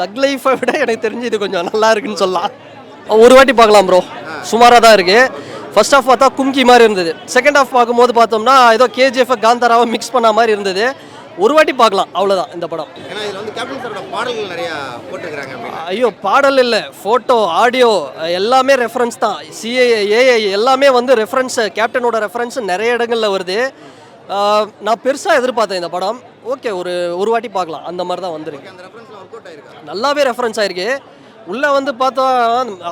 தக் லைஃபை விட எனக்கு தெரிஞ்சு இது கொஞ்சம் நல்லா இருக்குன்னு சொல்லலாம். ஒரு வாட்டி பார்க்கலாம் ப்ரோ, சுமாராக தான் இருக்குது. ஃபர்ஸ்ட் ஆஃப் பார்த்தா கும்கி மாதிரி இருந்தது. செகண்ட் ஆஃப் பார்க்கும்போது பார்த்தோம்னா ஏதோ கேஜிஎஃப் காந்தாராவை மிக்ஸ் பண்ண மாதிரி இருந்தது. ஒரு வாட்டி பார்க்கலாம், அவ்வளோதான் இந்த படம். ஏன்னா இதில் வந்து கேப்டன் சாரோட பாடல்கள் நிறையா போட்டிருக்கிறாங்க. ஐயோ பாடல் இல்லை, ஃபோட்டோ ஆடியோ எல்லாமே ரெஃபரன்ஸ் தான். ஏஐ எல்லாமே வந்து ரெஃபரன்ஸ், கேப்டனோட ரெஃபரன்ஸ் நிறைய இடங்களில் வருது. நான் பெருசாக எதிர்பார்த்தேன் இந்த படம். ஓகே, ஒரு வாட்டி பார்க்கலாம், அந்த மாதிரி தான் வந்திருக்கு. அந்த ரெஃபரன்ஸ்ல ஒர்க் அவுட் ஆயிருக்கு, நல்லாவே ரெஃபரன்ஸ் ஆயிருக்கு. உள்ளே வந்து பார்த்தா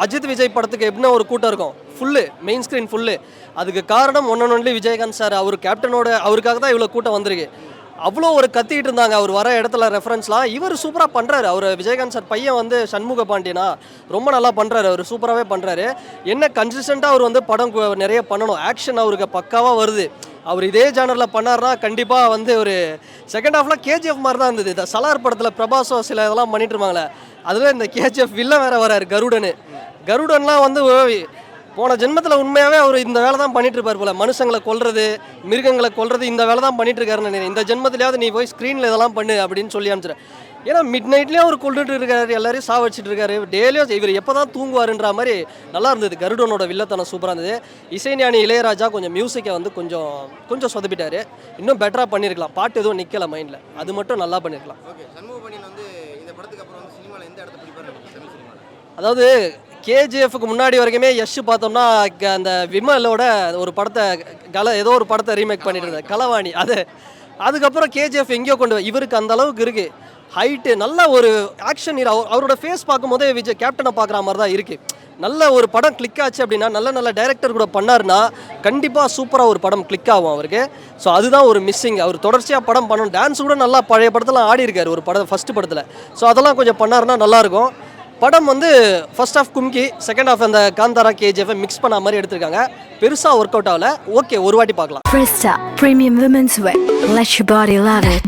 அஜித் விஜய் படத்துக்கு எப்படின்னா ஒரு கூட்டம் இருக்கும், ஃபுல்லு மெயின் ஸ்க்ரீன் ஃபுல்லு. அதுக்கு காரணம் ஒன்லி விஜயகாந்த் சார். அவர் கேப்டனோட அவருக்காக தான் இவ்வளோ கூட்டம் வந்திருக்கு. அவ்வளோ ஒரு கத்திக்கிட்டு இருந்தாங்க அவர் வர இடத்துல ரெஃபரன்ஸ்லாம். இவர் சூப்பராக பண்ணுறாரு. அவர் விஜயகாந்த் சார் பையன் வந்து சண்முக பாண்டியனா ரொம்ப நல்லா பண்ணுறாரு. அவர் சூப்பராகவே பண்ணுறாரு. என்ன கன்சிஸ்டண்ட்டாக அவர் வந்து படம் நிறைய பண்ணணும். ஆக்ஷன் அவருக்கு பக்காவாக வருது. அவர் இதே ஜானரில் பண்ணார்னா கண்டிப்பாக வந்து ஒரு செகண்ட் ஹாஃப்லாம் கேஜிஎஃப் மாதிரி தான் இருந்தது. இந்த சலார் படத்தில் பிரபாஸோ சில இதெல்லாம் பண்ணிட்டு இருப்பாங்களே, அதில் இந்த கேஜிஎஃப் வில்லன் வேறு வராரு கருடன்லாம் வந்து போன ஜென்மத்தில் உண்மையாகவே அவர் இந்த வேலை தான் பண்ணிட்டு இருப்பார் போல. மனுஷங்களை கொல்றது, மிருகங்களை கொல்றது, இந்த வேலை தான் பண்ணிட்டு இருக்காருன்னு நினைக்கிறேன். இந்த ஜென்மத்திலேயாவது நீ போய் ஸ்க்ரீனில் இதெல்லாம் பண்ணு அப்படின்னு சொல்லி அனுப்பிச்சிடுறேன். ஏன்னா மிட் நைட்லேயும் அவர் கொண்டுட்டு இருக்காரு, எல்லாரையும் சாவடிச்சிட்டு இருக்காரு. டெய்லியும் இவர் எப்போ தான் தூங்குவாருன்ற மாதிரி நல்லா இருந்தது. கருடனோட வில்லத்தனம் சூப்பராக இருந்தது. இசைஞானி இளையராஜா கொஞ்சம் மியூசிக்கை வந்து கொஞ்சம் சொதப்பிட்டாரு. இன்னும் பெட்டராக பண்ணியிருக்கலாம். பாட்டு எதுவும் நிற்கலை மைண்டில், அது மட்டும் நல்லா பண்ணியிருக்கலாம். ஓகே, சண்முக பாண்டியன் வந்து இந்த படத்துக்கு அப்புறம் வந்து சினிமாவில் எந்த இடத்த பிடிப்பாரு தமிழ் சினிமாவில்? அதாவது கேஜிஎஃப்க்கு முன்னாடி வரைக்குமே யஷ் பார்த்தோம்னா அந்த விமலோட ஒரு படத்தை ஏதோ ஒரு படத்தை ரீமேக் பண்ணிட்டு இருந்தேன், களவாணி. அதுக்கப்புறம் கேஜிஎஃப் எங்கேயோ இவருக்கு அந்த அளவுக்கு இருக்கு. ஹைட்டு, நல்ல ஒரு ஆக்ஷன் ஹீரோ. அவரோட ஃபேஸ் பார்க்கும்போதே விஜய் கேப்டனை பார்க்குற மாதிரி தான் இருக்குது. நல்ல ஒரு படம் கிளிக் ஆச்சு அப்படின்னா, நல்ல டைரக்டர் கூட பண்ணார்னா கண்டிப்பாக சூப்பராக ஒரு படம் கிளிக் ஆகும் அவருக்கு. ஸோ அதுதான் ஒரு மிஸ்ஸிங். அவர் தொடர்ச்சியாக படம் பண்ணணும். டான்ஸ் கூட நல்லா பழைய படத்தில் ஆடி இருக்காரு ஒரு படம், ஃபஸ்ட்டு படத்தில். ஸோ அதெல்லாம் கொஞ்சம் பண்ணார்னா நல்லாயிருக்கும். படம் வந்து first half Kumki, second half அந்த காந்தாரா கேஜிஎஃப் மிக்ஸ் பண்ண மாதிரி எடுத்திருக்காங்க. பெருசாக ஒர்க் அவுட் ஆகல. ஓகே, ஒரு வாட்டி பார்க்கலாம். Presta Premium Women's Wear. Let your body love it.